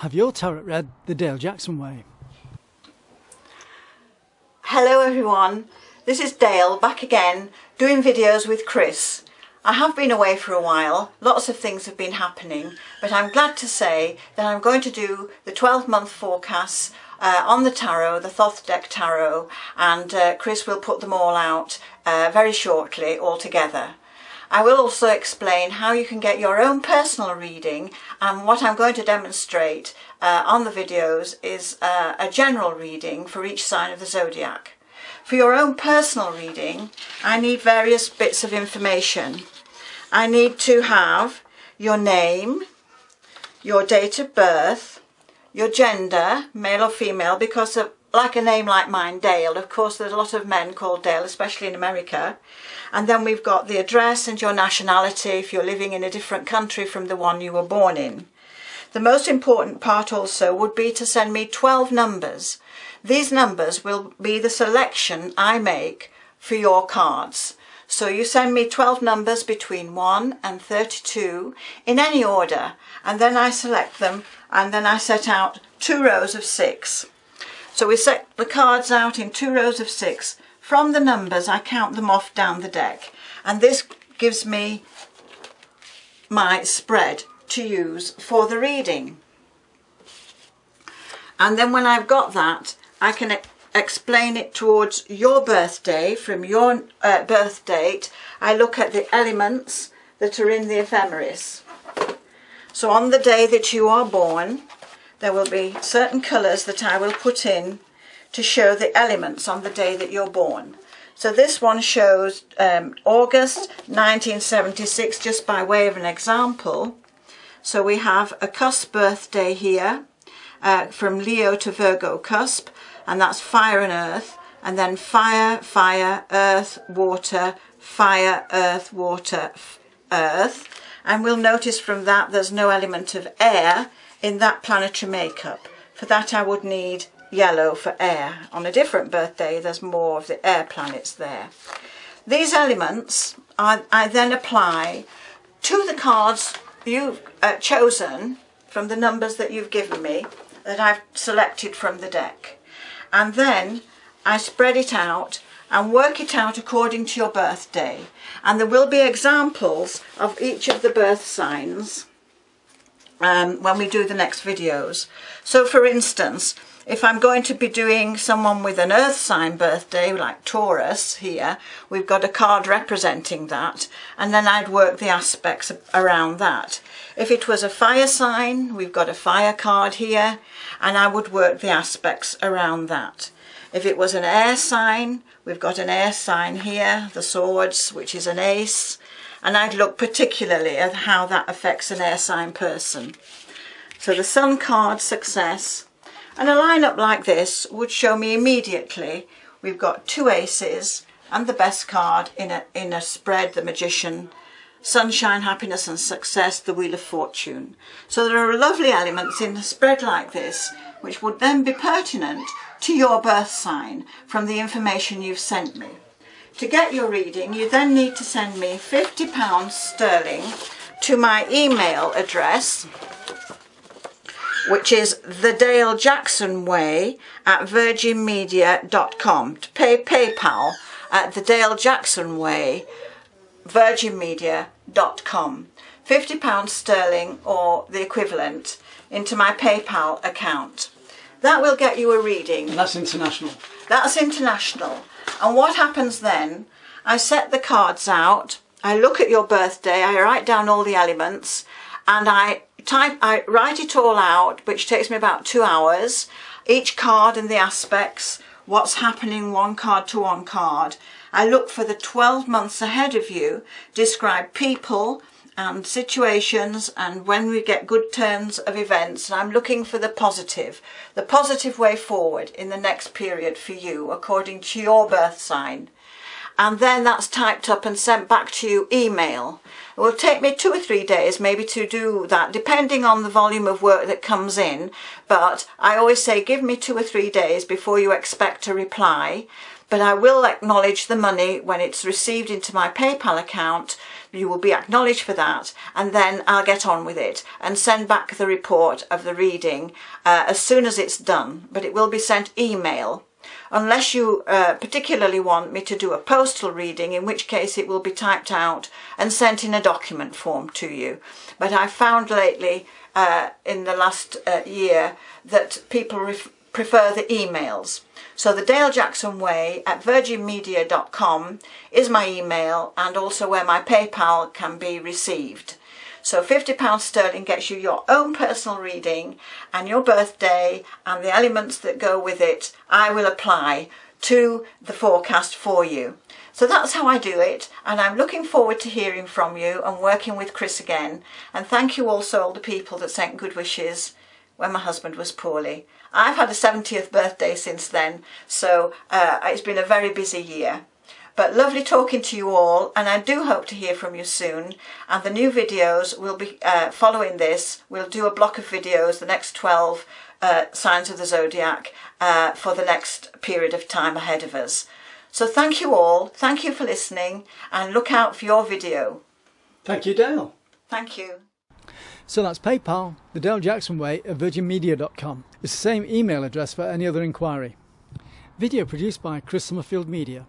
Have your tarot read the Dale Jackson way. Hello everyone, this is Dale back again doing videos with Chris. I have been away for a while, lots of things have been happening, but I'm glad to say that I'm going to do the 12-month forecasts on the tarot, the Thoth deck tarot, and Chris will put them all out very shortly all together. I will also explain how you can get your own personal reading, and what I'm going to demonstrate on the videos is a general reading for each sign of the zodiac. For your own personal reading, I need various bits of information. I need to have your name, your date of birth, your gender, male or female, because of, like a name like mine, Dale, of course there's a lot of men called Dale, especially in America. And then we've got the address and your nationality if you're living in a different country from the one you were born in. The most important part also would be to send me 12 numbers. These numbers will be the selection I make for your cards. So you send me 12 numbers between 1 and 32 in any order, and then I select them, and then I set out 2 rows of 6. So we set the cards out in 2 rows of 6. From the numbers I count them off down the deck, and this gives me my spread to use for the reading. And then when I've got that, I can explain it towards your birthday. From your birth date, I look at the elements that are in the ephemeris. So on the day that you are born, there will be certain colours that I will put in to show the elements on the day that you're born. So this one shows August 1976, just by way of an example. So we have a cusp birthday here, from Leo to Virgo cusp, and that's fire and earth, and then fire, fire, earth, water, fire, earth, water, earth. And we'll notice from that there's no element of air in that planetary makeup. For that I would need yellow for air. On a different birthday there's more of the air planets there. These elements I then apply to the cards you've chosen from the numbers that you've given me, that I've selected from the deck. And then I spread it out and work it out according to your birthday. And there will be examples of each of the birth signs when we do the next videos. So for instance, if I'm going to be doing someone with an earth sign birthday, like Taurus here, we've got a card representing that, and then I'd work the aspects around that. If it was a fire sign, we've got a fire card here, and I would work the aspects around that. If it was an air sign, we've got an air sign here, the swords, which is an ace, and I'd look particularly at how that affects an air sign person. So the sun card, success. And a lineup like this would show me immediately we've got 2 aces and the best card in a spread, the magician, sunshine, happiness and success, the wheel of fortune. So there are lovely elements in a spread like this which would then be pertinent to your birth sign from the information you've sent me. To get your reading, you then need to send me £50 sterling to my email address, which is thedalejacksonway@virginmedia.com, to pay PayPal at thedalejacksonway, virginmedia.com. £50 sterling or the equivalent into my PayPal account. That will get you a reading. And that's international. That's international. And what happens then, I set the cards out, I look at your birthday, I write down all the elements, and I write it all out, which takes me about 2 hours. Each card and the aspects, what's happening one card to one card. I look for the 12 months ahead of you, describe people and situations, and when we get good turns of events, and I'm looking for the positive way forward in the next period for you according to your birth sign. And then that's typed up and sent back to you email. It will take me 2 or 3 days maybe to do that, depending on the volume of work that comes in, but I always say give me 2 or 3 days before you expect a reply, but I will acknowledge the money when it's received into my PayPal account. You will be acknowledged for that, and then I'll get on with it and send back the report of the reading as soon as it's done, but it will be sent email. Unless you particularly want me to do a postal reading, in which case it will be typed out and sent in a document form to you. But I found lately in the last year that people prefer the emails. So the Dale Jackson Way at virginmedia.com is my email, and also where my PayPal can be received. So £50 sterling gets you your own personal reading, and your birthday and the elements that go with it I will apply to the forecast for you. So that's how I do it, and I'm looking forward to hearing from you and working with Chris again. And thank you also all the people that sent good wishes when my husband was poorly. I've had a 70th birthday since then, so it's been a very busy year. But lovely talking to you all, and I do hope to hear from you soon. And the new videos will be following this. We'll do a block of videos, the next 12 signs of the zodiac, for the next period of time ahead of us. So thank you all, thank you for listening, and look out for your video. Thank you, Dale. Thank you. So that's PayPal, the Dale Jackson Way at virginmedia.com. It's the same email address for any other inquiry. Video produced by Chris Summerfield Media.